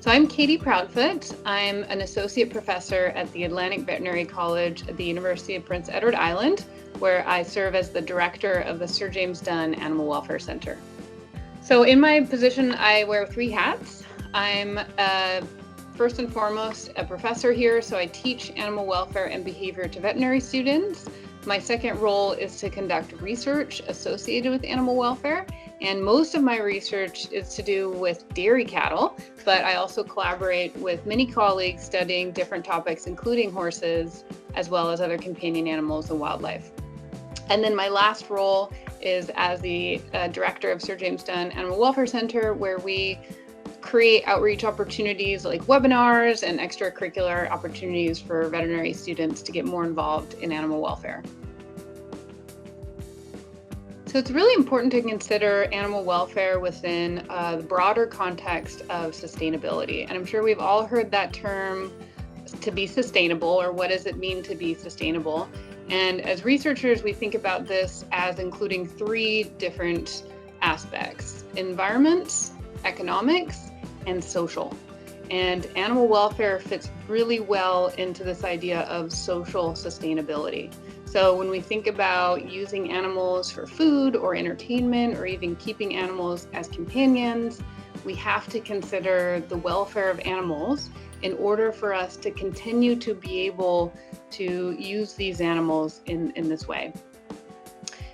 So I'm Katy Proudfoot. I'm an associate professor at the Atlantic Veterinary College at the University of Prince Edward Island, where I serve as the director of the Sir James Dunn Animal Welfare Center. So in my position, I wear three hats. I'm first and foremost a professor here, so I teach animal welfare and behavior to veterinary students. My second role is to conduct research associated with animal welfare, and most of my research is to do with dairy cattle, but I also collaborate with many colleagues studying different topics, including horses, as well as other companion animals and wildlife. And then my last role is as the director of Sir James Dunn Animal Welfare Center, where we create outreach opportunities like webinars and extracurricular opportunities for veterinary students to get more involved in animal welfare. So it's really important to consider animal welfare within the broader context of sustainability. And I'm sure we've all heard that term, to be sustainable, or what does it mean to be sustainable? And as researchers, we think about this as including three different aspects: environment, economics, and social. And animal welfare fits really well into this idea of social sustainability. So when we think about using animals for food or entertainment, or even keeping animals as companions, we have to consider the welfare of animals in order for us to continue to be able to use these animals in this way.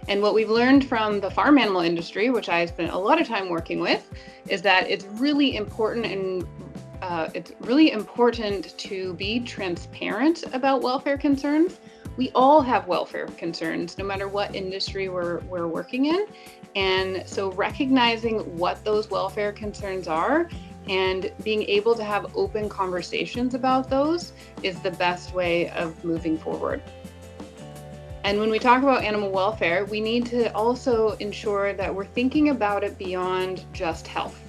And what we've learned from the farm animal industry, which I spent a lot of time working with, is that it's really important to be transparent about welfare concerns. We all have welfare concerns, no matter what industry we're working in. And so recognizing what those welfare concerns are and being able to have open conversations about those is the best way of moving forward. And when we talk about animal welfare, we need to also ensure that we're thinking about it beyond just health.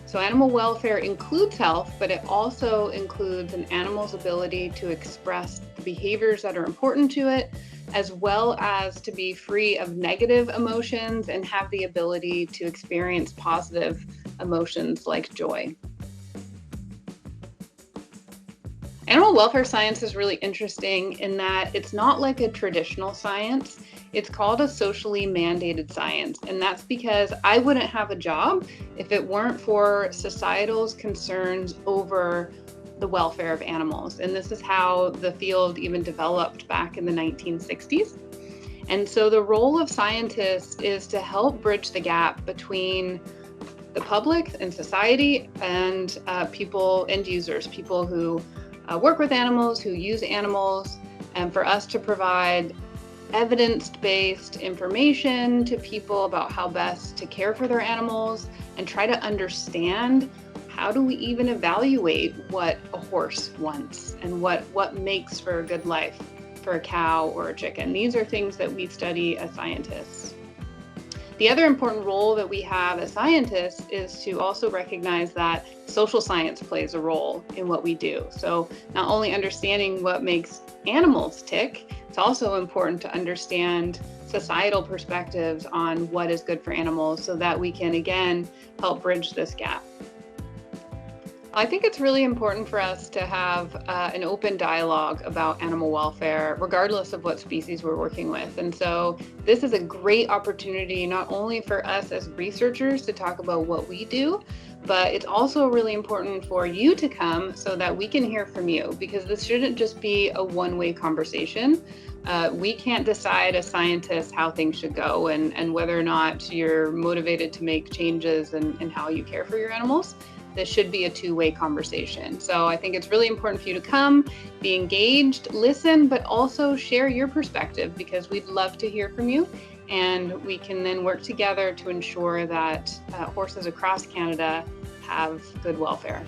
So animal welfare includes health, but it also includes an animal's ability to express the behaviors that are important to it, as well as to be free of negative emotions and have the ability to experience positive emotions like joy. Animal welfare science is really interesting in that it's not like a traditional science. It's called a socially mandated science. And that's because I wouldn't have a job if it weren't for societal's concerns over the welfare of animals. And this is how the field even developed back in the 1960s. And so the role of scientists is to help bridge the gap between the public and society and people, end users, people who work with animals, who use animals, and for us to provide evidence-based information to people about how best to care for their animals and try to understand how do we even evaluate what a horse wants and what makes for a good life for a cow or a chicken. These are things that we study as scientists. The other important role that we have as scientists is to also recognize that social science plays a role in what we do. So not only understanding what makes animals tick, it's also important to understand societal perspectives on what is good for animals so that we can, again, help bridge this gap. I think it's really important for us to have an open dialogue about animal welfare, regardless of what species we're working with. And so this is a great opportunity, not only for us as researchers to talk about what we do, but it's also really important for you to come so that we can hear from you, because this shouldn't just be a one-way conversation. We can't decide as scientists how things should go and whether or not you're motivated to make changes in how you care for your animals. This should be a two-way conversation. So I think it's really important for you to come, be engaged, listen, but also share your perspective, because we'd love to hear from you. And we can then work together to ensure that horses across Canada have good welfare.